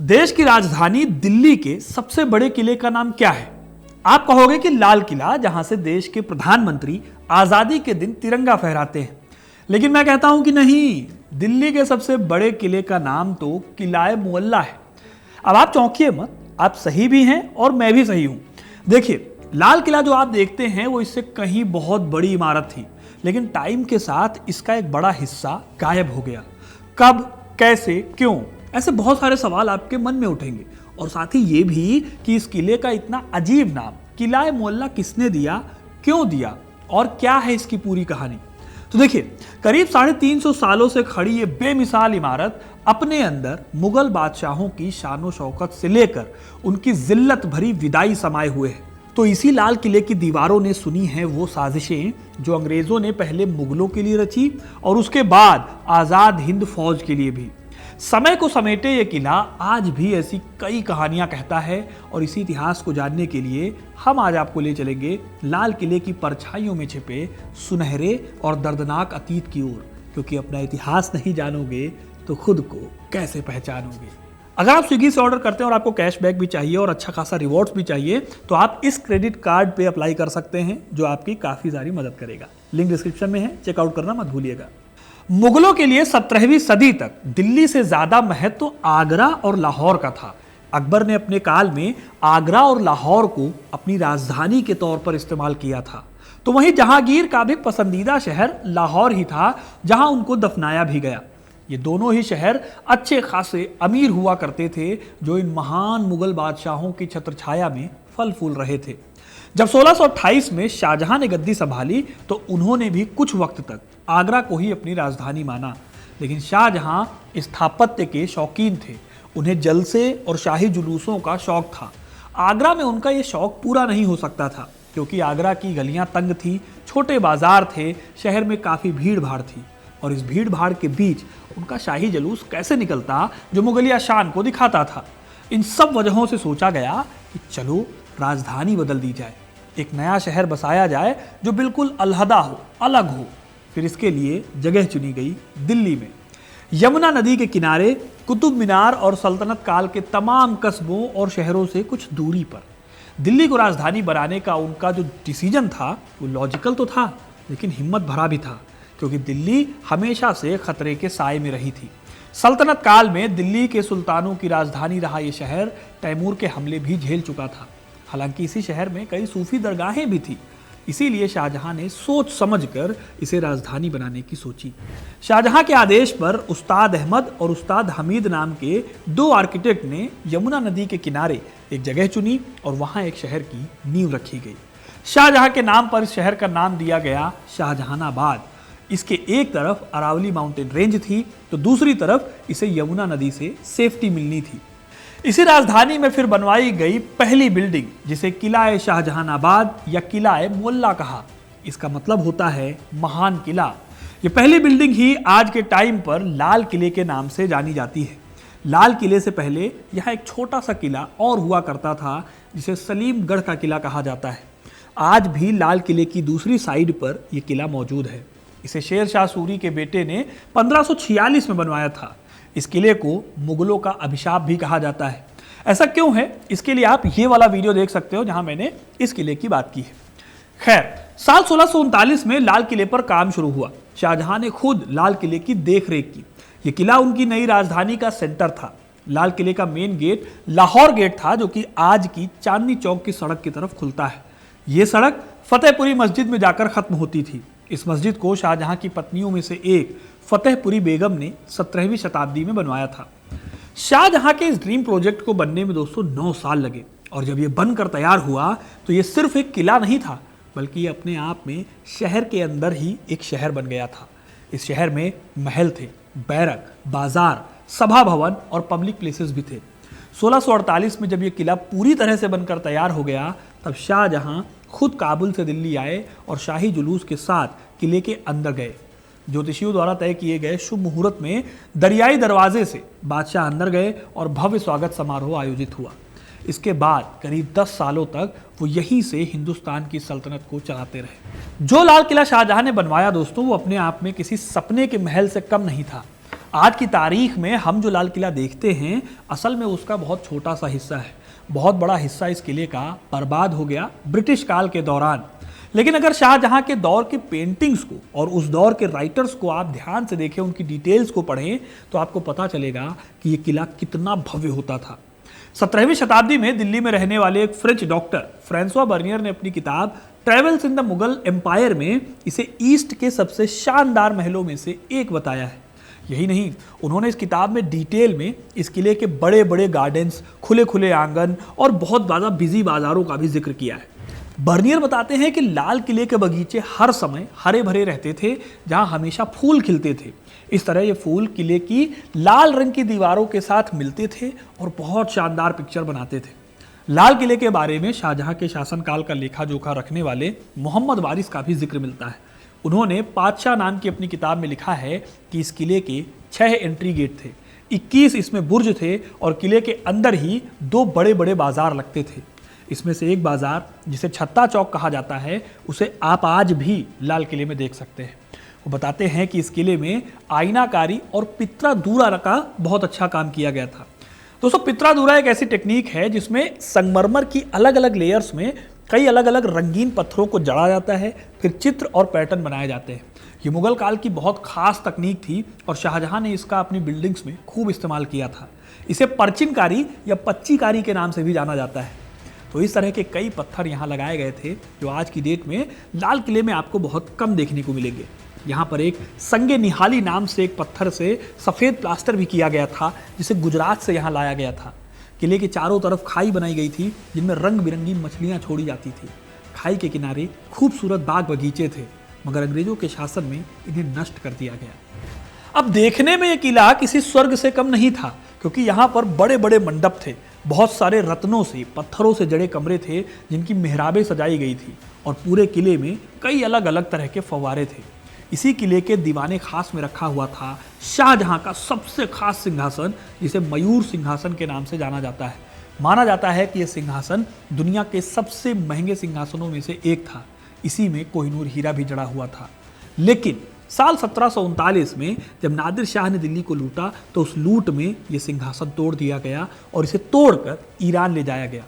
देश की राजधानी दिल्ली के सबसे बड़े किले का नाम क्या है? आप कहोगे कि लाल किला, जहां से देश के प्रधानमंत्री आजादी के दिन तिरंगा फहराते हैं। लेकिन मैं कहता हूं कि नहीं, दिल्ली के सबसे बड़े किले का नाम तो किला मुअल्ला है। अब आप चौंकिए मत, आप सही भी हैं और मैं भी सही हूं। देखिए, लाल किला जो आप देखते हैं वो इससे कहीं बहुत बड़ी इमारत थी, लेकिन टाइम के साथ इसका एक बड़ा हिस्सा गायब हो गया। कब, कैसे, क्यों, ऐसे बहुत सारे सवाल आपके मन में उठेंगे। और साथ ही ये भी कि इस किले का इतना अजीब नाम किला मुअल्ला किसने दिया, क्यों दिया और क्या है इसकी पूरी कहानी। तो देखिए, करीब 350 सालों से खड़ी ये बेमिसाल इमारत अपने अंदर मुगल बादशाहों की शानो शौकत से लेकर उनकी जिल्लत भरी विदाई समाये हुए है। तो इसी लाल किले की दीवारों ने सुनी है वो साजिशें जो अंग्रेजों ने पहले मुगलों के लिए रची और उसके बाद आजाद हिंद फौज के लिए भी। समय को समेटे ये किला आज भी ऐसी कई कहानियां कहता है और इसी इतिहास को जानने के लिए हम आज आपको ले चलेंगे लाल किले की परछाइयों में छिपे सुनहरे और दर्दनाक अतीत की ओर, क्योंकि अपना इतिहास नहीं जानोगे तो खुद को कैसे पहचानोगे। अगर आप स्विगी से ऑर्डर करते हैं और आपको कैशबैक भी चाहिए और अच्छा खासा रिवॉर्ड्स भी चाहिए, तो आप इस क्रेडिट कार्ड पे अप्लाई कर सकते हैं, जो आपकी काफी सारी मदद करेगा। लिंक डिस्क्रिप्शन में है, चेकआउट करना मत भूलिएगा। मुगलों के लिए 17वीं सदी तक दिल्ली से ज्यादा महत्व आगरा और लाहौर का था। अकबर ने अपने काल में आगरा और लाहौर को अपनी राजधानी के तौर पर इस्तेमाल किया था। तो वहीं जहांगीर का भी पसंदीदा शहर लाहौर ही था, जहां उनको दफनाया भी गया। ये दोनों ही शहर अच्छे खासे अमीर हुआ करते थे, जो इन महान मुगल बादशाहों की छत्रछाया में फल फूल रहे थे। जब 1628 में शाहजहां ने गद्दी संभाली तो उन्होंने भी कुछ वक्त तक आगरा को ही अपनी राजधानी माना। लेकिन शाहजहां स्थापत्य के शौकीन थे, उन्हें जलसे और शाही जुलूसों का शौक था। आगरा में उनका ये शौक पूरा नहीं हो सकता था, क्योंकि आगरा की गलियां तंग थी, छोटे बाजार थे, शहर में काफ़ी भीड़ भाड़ थी। और इस भीड़ भाड़ के बीच उनका शाही जुलूस कैसे निकलता जो मुगलिया शान को दिखाता था। इन सब वजहों से सोचा गया कि चलो राजधानी बदल दी जाए, एक नया शहर बसाया जाए जो बिल्कुल अलहदा हो, अलग हो। फिर इसके लिए जगह चुनी गई दिल्ली में। यमुना नदी के किनारे, कुतुब मीनार और सल्तनत काल के तमाम कस्बों और शहरों से कुछ दूरी पर दिल्ली को राजधानी बनाने का उनका जो डिसीजन था वो लॉजिकल तो था, लेकिन हिम्मत भरा भी था, क्योंकि दिल्ली हमेशा से खतरे के साए में रही थी। सल्तनत काल में दिल्ली के सुल्तानों की राजधानी रहा ये शहर तैमूर के हमले भी झेल चुका था। हालांकि इसी शहर में कई सूफी दरगाहें भी थी, इसीलिए शाहजहां ने सोच समझकर इसे राजधानी बनाने की सोची। शाहजहां के आदेश पर उस्ताद अहमद और उस्ताद हमीद नाम के 2 आर्किटेक्ट ने यमुना नदी के किनारे एक जगह चुनी और वहां एक शहर की नींव रखी गई। शाहजहां के नाम पर इस शहर का नाम दिया गया शाहजहानाबाद। इसके एक तरफ अरावली माउंटेन रेंज थी, तो दूसरी तरफ इसे यमुना नदी से सेफ्टी मिलनी थी। इसी राजधानी में फिर बनवाई गई पहली बिल्डिंग, जिसे किला शाहजहानाबाद या किला मुअल्ला कहा। इसका मतलब होता है महान किला। ये पहली बिल्डिंग ही आज के टाइम पर लाल किले के नाम से जानी जाती है। लाल किले से पहले यहाँ एक छोटा सा किला और हुआ करता था, जिसे सलीमगढ़ का किला कहा जाता है। आज भी लाल किले की दूसरी साइड पर यह किला मौजूद है। इसे शेर शाह सूरी के बेटे ने 1546 में बनवाया था। इस किले को मुगलों का अभिशाप भी कहा जाता है। ऐसा क्यों है, इसके लिए आप ये वाला वीडियो देख सकते हो, जहां मैंने इस किले की बात की है। खैर, साल 1639 में लाल किले पर काम शुरू हुआ। शाहजहां ने खुद लाल किले की देखरेख की। यह किला उनकी नई राजधानी का सेंटर था। लाल किले का मेन गेट लाहौर गेट था, जो कि आज की चांदनी चौक की सड़क की तरफ खुलता है। यह सड़क फतेहपुरी मस्जिद में जाकर खत्म होती थी। इस मस्जिद को शाहजहां की पत्नियों में से एक फतेहपुरी बेगम ने 17वीं शताब्दी में बनवाया था। शाहजहां के इस ड्रीम प्रोजेक्ट को बनने में दोस्तों 9 साल लगे, और जब ये बनकर तैयार हुआ तो ये सिर्फ एक किला नहीं था, बल्कि ये अपने आप में शहर के अंदर ही एक शहर बन गया था। इस शहर में महल थे, बैरक, बाजार, सभा भवन और पब्लिक प्लेसेस भी थे। 1648 में जब ये किला पूरी तरह से बनकर तैयार हो गया, तब शाहजहां खुद काबुल से दिल्ली आए और शाही जुलूस के साथ किले के अंदर गए। ज्योतिषियों द्वारा तय किए गए शुभ मुहूर्त में दरियाई दरवाजे से बादशाह अंदर गए और भव्य स्वागत समारोह आयोजित हुआ। इसके बाद करीब 10 सालों तक वो यहीं से हिंदुस्तान की सल्तनत को चलाते रहे। जो लाल किला शाहजहां ने बनवाया दोस्तों, वो अपने आप में किसी सपने के महल से कम नहीं था। आज की तारीख में हम जो लाल किला देखते हैं असल में उसका बहुत छोटा सा हिस्सा है। बहुत बड़ा हिस्सा इस किले का बर्बाद हो गया ब्रिटिश काल के दौरान। लेकिन अगर शाहजहां के दौर के पेंटिंग्स को और उस दौर के राइटर्स को आप ध्यान से देखें, उनकी डिटेल्स को पढ़ें, तो आपको पता चलेगा कि यह किला कितना भव्य होता था। 17वीं शताब्दी में दिल्ली में रहने वाले एक फ्रेंच डॉक्टर फ्रांसवा बर्नियर ने अपनी किताब Travels in the Mughal Empire में इसे ईस्ट के सबसे शानदार महलों में से एक बताया है। यही नहीं, उन्होंने इस किताब में डिटेल में इस किले के बड़े बड़े गार्डन्स, खुले खुले आंगन और बहुत ज़्यादा बिजी बाजारों का भी जिक्र किया है। बर्नियर बताते हैं कि लाल किले के बगीचे हर समय हरे भरे रहते थे, जहां हमेशा फूल खिलते थे। इस तरह ये फूल किले की लाल रंग की दीवारों के साथ मिलते थे और बहुत शानदार पिक्चर बनाते थे। लाल किले के बारे में शाहजहां के शासनकाल का लेखा जोखा रखने वाले मोहम्मद वारिस का भी जिक्र मिलता है। उन्होंने पातशाह नाम की अपनी किताब में लिखा है कि इस किले के 6 एंट्री गेट थे, 21 इसमें बुर्ज थे और किले के अंदर ही 2 बड़े बड़े बाजार लगते थे। इसमें से एक बाजार, जिसे छत्ता चौक कहा जाता है, उसे आप आज भी लाल किले में देख सकते हैं। वो बताते हैं कि इस किले में आईनाकारी और पित्रादूरा का बहुत अच्छा काम किया गया था। दोस्तों, पित्रादूरा एक ऐसी टेक्निक है जिसमें संगमरमर की अलग अलग लेयर्स में कई अलग अलग रंगीन पत्थरों को जड़ा जाता है, फिर चित्र और पैटर्न बनाए जाते हैं। ये मुगल काल की बहुत खास तकनीक थी और शाहजहां ने इसका अपनी बिल्डिंग्स में खूब इस्तेमाल किया था। इसे परचिनकारी या पच्चीकारी के नाम से भी जाना जाता है। तो इस तरह के कई पत्थर यहाँ लगाए गए थे जो आज की डेट में लाल किले में आपको बहुत कम देखने को मिलेंगे। यहाँ पर एक संगे निहाली नाम से एक पत्थर से सफ़ेद प्लास्टर भी किया गया था, जिसे गुजरात से यहाँ लाया गया था। किले के चारों तरफ खाई बनाई गई थी जिनमें रंग बिरंगी मछलियाँ छोड़ी जाती थी। खाई के किनारे खूबसूरत बाग बगीचे थे, मगर अंग्रेजों के शासन में इन्हें नष्ट कर दिया गया। अब देखने में यह किला किसी स्वर्ग से कम नहीं था, क्योंकि यहाँ पर बड़े बड़े मंडप थे, बहुत सारे रत्नों से पत्थरों से जड़े कमरे थे जिनकी मेहराबें सजाई गई थी और पूरे किले में कई अलग अलग तरह के फव्वारे थे। इसी किले के दीवाने खास में रखा हुआ था शाहजहां का सबसे खास सिंहासन, जिसे मयूर सिंहासन के नाम से जाना जाता है। माना जाता है कि यह सिंहासन दुनिया के सबसे महंगे सिंहासनों में से एक था। इसी में कोहिनूर हीरा भी जड़ा हुआ था। लेकिन साल 1739 में जब नादिर शाह ने दिल्ली को लूटा, तो उस लूट में यह सिंहासन तोड़ दिया गया और इसे तोड़कर ईरान ले जाया गया।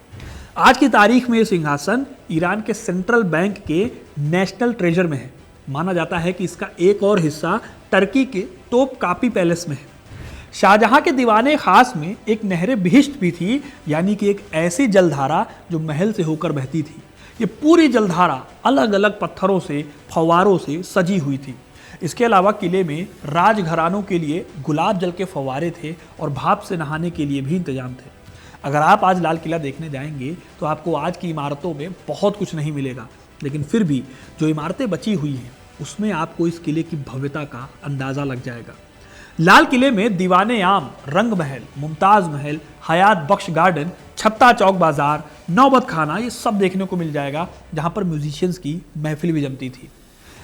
आज की तारीख में यह सिंहासन ईरान के सेंट्रल बैंक के नेशनल ट्रेजर में है। माना जाता है कि इसका एक और हिस्सा टर्की के टोपकापी पैलेस में है। शाहजहां के दीवाने खास में एक नहर बिहिश्त भी थी, यानी कि एक ऐसी जलधारा जो महल से होकर बहती थी। ये पूरी जलधारा अलग अलग पत्थरों से, फव्वारों से सजी हुई थी। इसके अलावा किले में राजघरानों के लिए गुलाब जल के फव्वारे थे और भाप से नहाने के लिए भी इंतजाम थे। अगर आप आज लाल किला देखने जाएंगे तो आपको आज की इमारतों में बहुत कुछ नहीं मिलेगा, लेकिन फिर भी जो इमारतें बची हुई हैं उसमें आपको इस किले की भव्यता का अंदाज़ा लग जाएगा। लाल किले में दीवाने आम, रंग महल, मुमताज़ महल, हयात बख्श गार्डन, छत्ता चौक बाजार, नौबत खाना, ये सब देखने को मिल जाएगा, जहाँ पर म्यूजिशियंस की महफिल भी जमती थी।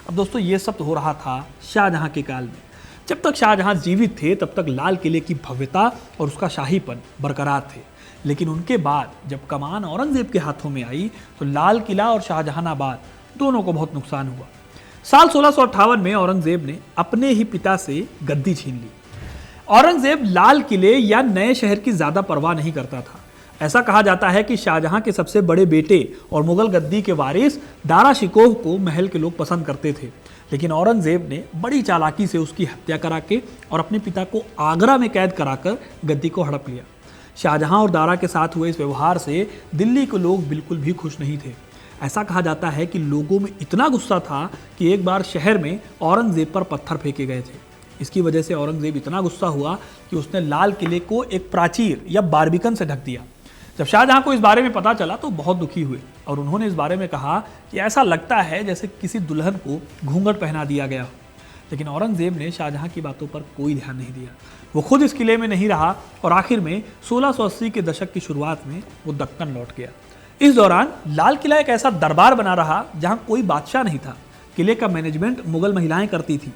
अब दोस्तों, ये सब तो हो रहा था शाहजहां के काल में। जब तक शाहजहां जीवित थे तब तक लाल किले की भव्यता और उसका शाहीपन बरकरार थे। लेकिन उनके बाद जब कमान औरंगजेब के हाथों में आई तो लाल किला और शाहजहानाबाद दोनों को बहुत नुकसान हुआ। साल 1658 में औरंगजेब ने अपने ही पिता से गद्दी छीन ली। औरंगजेब लाल किले या नए शहर की ज़्यादा परवाह नहीं करता था। ऐसा कहा जाता है कि शाहजहां के सबसे बड़े बेटे और मुगल गद्दी के वारिस दारा शिकोह को महल के लोग पसंद करते थे, लेकिन औरंगजेब ने बड़ी चालाकी से उसकी हत्या करा के और अपने पिता को आगरा में कैद कराकर गद्दी को हड़प लिया। शाहजहां और दारा के साथ हुए इस व्यवहार से दिल्ली के लोग बिल्कुल भी खुश नहीं थे। ऐसा कहा जाता है कि लोगों में इतना गुस्सा था कि एक बार शहर में औरंगजेब पर पत्थर फेंके गए थे। इसकी वजह से औरंगजेब इतना गुस्सा हुआ कि उसने लाल किले को एक प्राचीर या बारबिकन से ढक दिया। जब शाहजहां को इस बारे में पता चला तो बहुत दुखी हुए और उन्होंने इस बारे में कहा कि ऐसा लगता है जैसे किसी दुल्हन को घूंघट पहना दिया गया हो। लेकिन औरंगजेब ने शाहजहां की बातों पर कोई ध्यान नहीं दिया। वो खुद इस किले में नहीं रहा और आखिर में 1680 के दशक की शुरुआत में वो दक्कन लौट गया। इस दौरान लाल किला एक ऐसा दरबार बना रहा जहां कोई बादशाह नहीं था। किले का मैनेजमेंट मुगल महिलाएं करती थी।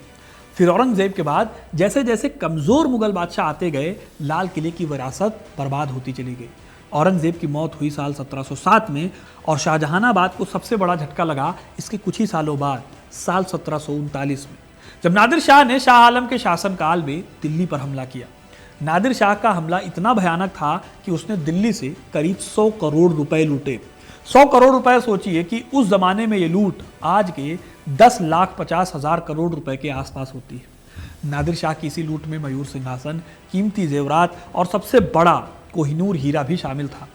फिर औरंगजेब के बाद जैसे जैसे कमज़ोर मुगल बादशाह आते गए, लाल किले की विरासत बर्बाद होती चली गई। औरंगजेब की मौत हुई साल 1707 में और शाहजहानाबाद को सबसे बड़ा झटका लगा इसके कुछ ही सालों बाद, साल 1739 में। जब नादिर शाह ने शाह आलम के शासनकाल में दिल्ली पर हमला किया, नादिर शाह का हमला इतना भयानक था कि उसने दिल्ली से करीब 100 करोड़ रुपए लूटे। 100 करोड़ रुपए, सोचिए कि उस जमाने में ये लूट आज के 10,50,000 करोड़ रुपए के आसपास होती है। नादिर शाह की इसी लूट में मयूर सिंहासन, कीमती जेवरात और सबसे बड़ा कोहिनूर हीरा भी शामिल था।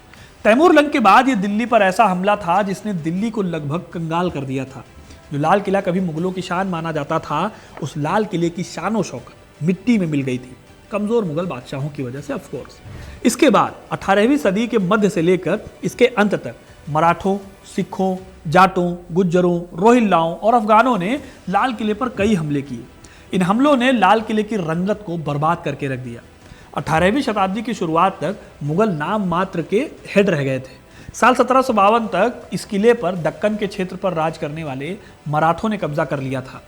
तैमूर लंग के बाद ये दिल्ली पर ऐसा हमला था जिसने दिल्ली को लगभग कंगाल कर दिया था। जो लाल किला कभी मुगलों की शान माना जाता था, उस लाल किले की शान शौकत मिट्टी में मिल गई थी, कमजोर मुगल बादशाहों की वजह से, ऑफ कोर्स। इसके बाद 18वीं सदी के मध्य से लेकर इसके अंत तक मराठों, सिखों, जाटों, गुज्जरों, रोहिल्लाओं और अफगानों ने लाल किले पर कई हमले किए। इन हमलों ने लाल किले की रंगत को बर्बाद करके रख दिया। 18वीं शताब्दी की शुरुआत तक मुगल नाम मात्र के हेड रह गए थे। साल 1752 तक इस किले पर दक्कन के क्षेत्र पर राज करने वाले मराठों ने कब्जा कर लिया था।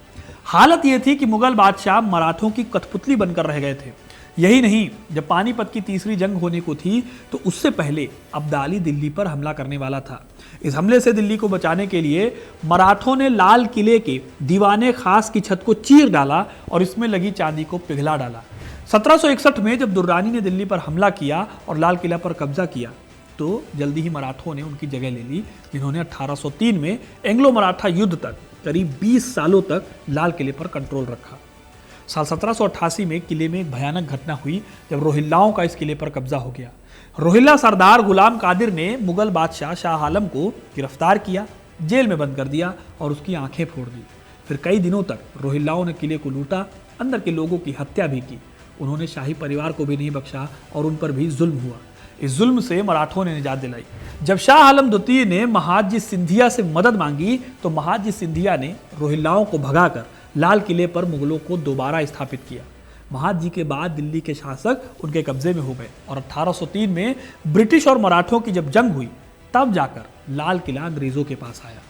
हालत यह थी कि मुगल बादशाह मराठों की कठपुतली बनकर रह गए थे। यही नहीं, जब पानीपत की तीसरी जंग होने को थी तो उससे पहले अब्दाली दिल्ली पर हमला करने वाला था। इस हमले से दिल्ली को बचाने के लिए मराठों ने लाल किले के दीवाने खास की छत को चीर डाला और इसमें लगी चांदी को पिघला डाला। 1761 में जब दुर्रानी ने दिल्ली पर हमला किया और लाल किला पर कब्जा किया तो जल्दी ही मराठों ने उनकी जगह ले ली, जिन्होंने 1803 में एंग्लो मराठा युद्ध तक करीब 20 सालों तक लाल किले पर कंट्रोल रखा। साल 1788 में किले में एक भयानक घटना हुई जब रोहिल्लाओं का इस किले पर कब्जा हो गया। रोहिल्ला सरदार गुलाम कादिर ने मुगल बादशाह शाह आलम को गिरफ्तार किया, जेल में बंद कर दिया और उसकी आंखें फोड़ दी। फिर कई दिनों तक रोहिल्लाओं ने किले को लूटा, अंदर के लोगों की हत्या भी की। उन्होंने शाही परिवार को भी नहीं बख्शा और उन पर भी जुल्म हुआ। इस जुल्म से मराठों ने निजात दिलाई। जब शाह आलम द्वितीय ने महादजी सिंधिया से मदद मांगी तो महादजी सिंधिया ने रोहिल्लाओं को भगाकर लाल किले पर मुगलों को दोबारा स्थापित किया। महादजी के बाद दिल्ली के शासक उनके कब्जे में हो गए और 1803 में ब्रिटिश और मराठों की जब जंग हुई तब जाकर लाल किला अंग्रेजों के पास आया।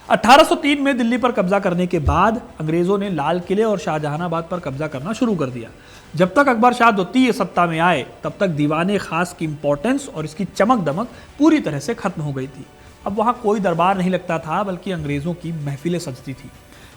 1803 में दिल्ली पर कब्जा करने के बाद अंग्रेजों ने लाल किले और शाहजहानाबाद पर कब्जा करना शुरू कर दिया। जब तक अकबर शाह द्वितीय सत्ता में आए तब तक दीवाने खास की इंपॉर्टेंस और इसकी चमक दमक पूरी तरह से खत्म हो गई थी। अब वहां कोई दरबार नहीं लगता था, बल्कि अंग्रेजों की महफिलें सजती थी।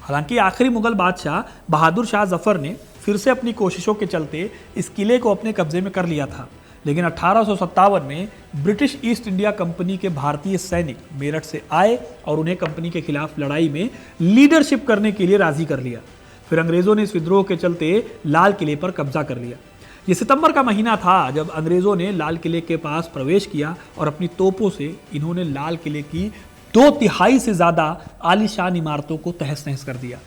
हालांकि आखिरी मुगल बादशाह बहादुर शाह जफर ने फिर से अपनी कोशिशों के चलते इस किले को अपने कब्जे में कर लिया था, लेकिन 1857 में ब्रिटिश ईस्ट इंडिया कंपनी के भारतीय सैनिक मेरठ से आए और उन्हें कंपनी के खिलाफ लड़ाई में लीडरशिप करने के लिए राजी कर लिया। फिर अंग्रेजों ने इस विद्रोह के चलते लाल किले पर कब्जा कर लिया। ये सितंबर का महीना था जब अंग्रेजों ने लाल किले के पास प्रवेश किया और अपनी तोपों से इन्होंने लाल किले की 2/3 से ज्यादा आलीशान इमारतों को तहस नहस कर दिया।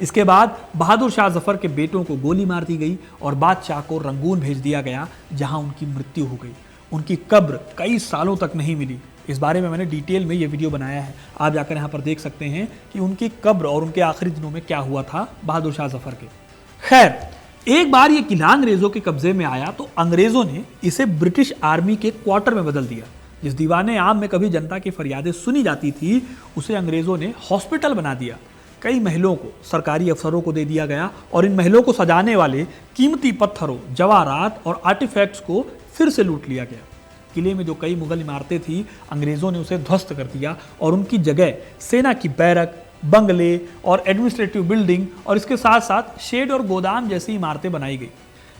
इसके बाद बहादुर शाह जफर के बेटों को गोली मार दी गई और बादशाह को रंगून भेज दिया गया, जहां उनकी मृत्यु हो गई। उनकी कब्र कई सालों तक नहीं मिली। इस बारे में मैंने डिटेल में ये वीडियो बनाया है, आप जाकर यहाँ पर देख सकते हैं कि उनकी कब्र और उनके आखिरी दिनों में क्या हुआ था बहादुर शाह जफर के। खैर, एक बार ये किला अंग्रेजों के कब्जे में आया तो अंग्रेजों ने इसे ब्रिटिश आर्मी के क्वार्टर में बदल दिया। जिस दीवाने आम में कभी जनता की फरियादें सुनी जाती थी, उसे अंग्रेजों ने हॉस्पिटल बना दिया। कई महलों को सरकारी अफसरों को दे दिया गया और इन महलों को सजाने वाले कीमती पत्थरों, जवाहरात और आर्टिफैक्ट्स को फिर से लूट लिया गया। किले में जो कई मुगल इमारतें थी, अंग्रेजों ने उसे ध्वस्त कर दिया और उनकी जगह सेना की बैरक, बंगले और एडमिनिस्ट्रेटिव बिल्डिंग और इसके साथ साथ शेड और गोदाम जैसी इमारतें बनाई गई।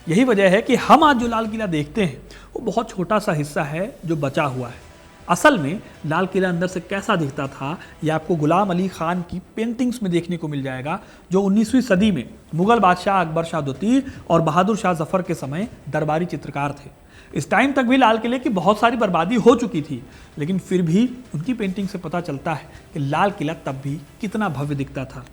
यही वजह है कि हम आज जो लाल किला देखते हैं वो बहुत छोटा सा हिस्सा है जो बचा हुआ है। असल में लाल किला अंदर से कैसा दिखता था ये आपको गुलाम अली खान की पेंटिंग्स में देखने को मिल जाएगा, जो 19वीं सदी में मुगल बादशाह अकबर शाह द्वितीय और बहादुर शाह जफर के समय दरबारी चित्रकार थे। इस टाइम तक भी लाल किले की बहुत सारी बर्बादी हो चुकी थी, लेकिन फिर भी उनकी पेंटिंग से पता चलता है कि लाल किला तब भी कितना भव्य दिखता था।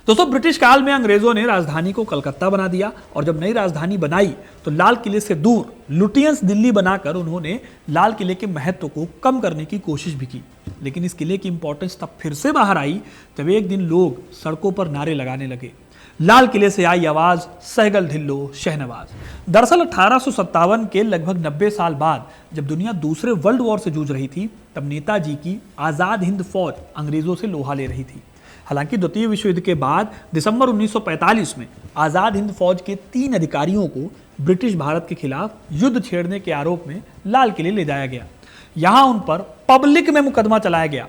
दोस्तों, ब्रिटिश काल में अंग्रेजों ने राजधानी को कलकत्ता बना दिया और जब नई राजधानी बनाई तो लाल किले से दूर लुटियंस दिल्ली बनाकर उन्होंने लाल किले के महत्व को कम करने की कोशिश भी की। लेकिन इस किले की इंपॉर्टेंस तब फिर से बाहर आई जब एक दिन लोग सड़कों पर नारे लगाने लगे, लाल किले से आई आवाज, सहगल ढिल्लो शहनवाज। दरअसल 1857 के लगभग 90 साल बाद जब दुनिया दूसरे वर्ल्ड वॉर से जूझ रही थी, तब नेताजी की आजाद हिंद फौज अंग्रेजों से लोहा ले रही थी। हालांकि द्वितीय विश्व युद्ध के बाद दिसंबर 1945 में आजाद हिंद फौज के 3 अधिकारियों को ब्रिटिश भारत के खिलाफ युद्ध छेड़ने के आरोप में लाल किले ले जाया गया। यहां उन पर पब्लिक में मुकदमा चलाया गया।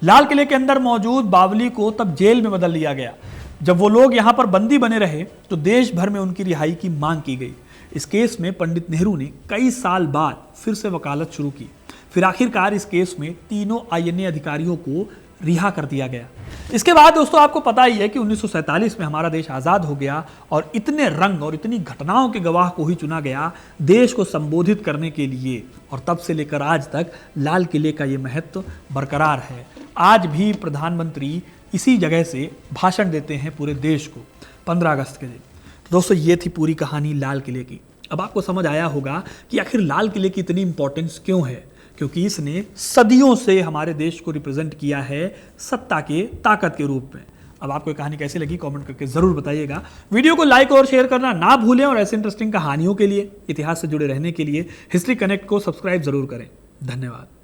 लाल किले के अंदर मौजूद बावली को तब जेल में बदल दिया गया। जब वो लोग यहाँ पर बंदी बने रहे तो देश भर में उनकी रिहाई की मांग की गई। इस केस में पंडित नेहरू ने कई साल बाद फिर से वकालत शुरू की। फिर आखिरकार इस केस में तीनों आईएनए अधिकारियों को रिहा कर दिया गया। इसके बाद दोस्तों आपको पता ही है कि 1947 में हमारा देश आज़ाद हो गया और इतने रंग और इतनी घटनाओं के गवाह को ही चुना गया देश को संबोधित करने के लिए। और तब से लेकर आज तक लाल किले का ये महत्व बरकरार है। आज भी प्रधानमंत्री इसी जगह से भाषण देते हैं पूरे देश को 15 अगस्त के दिन। दोस्तों ये थी पूरी कहानी लाल किले की। अब आपको समझ आया होगा कि आखिर लाल किले की इतनी इंपॉर्टेंस क्यों है, क्योंकि इसने सदियों से हमारे देश को रिप्रेजेंट किया है सत्ता के ताकत के रूप में। अब आपको ये कहानी कैसी लगी कमेंट करके जरूर बताइएगा। वीडियो को लाइक और शेयर करना ना भूलें और ऐसे इंटरेस्टिंग कहानियों के लिए, इतिहास से जुड़े रहने के लिए हिस्ट्री कनेक्ट को सब्सक्राइब जरूर करें। धन्यवाद।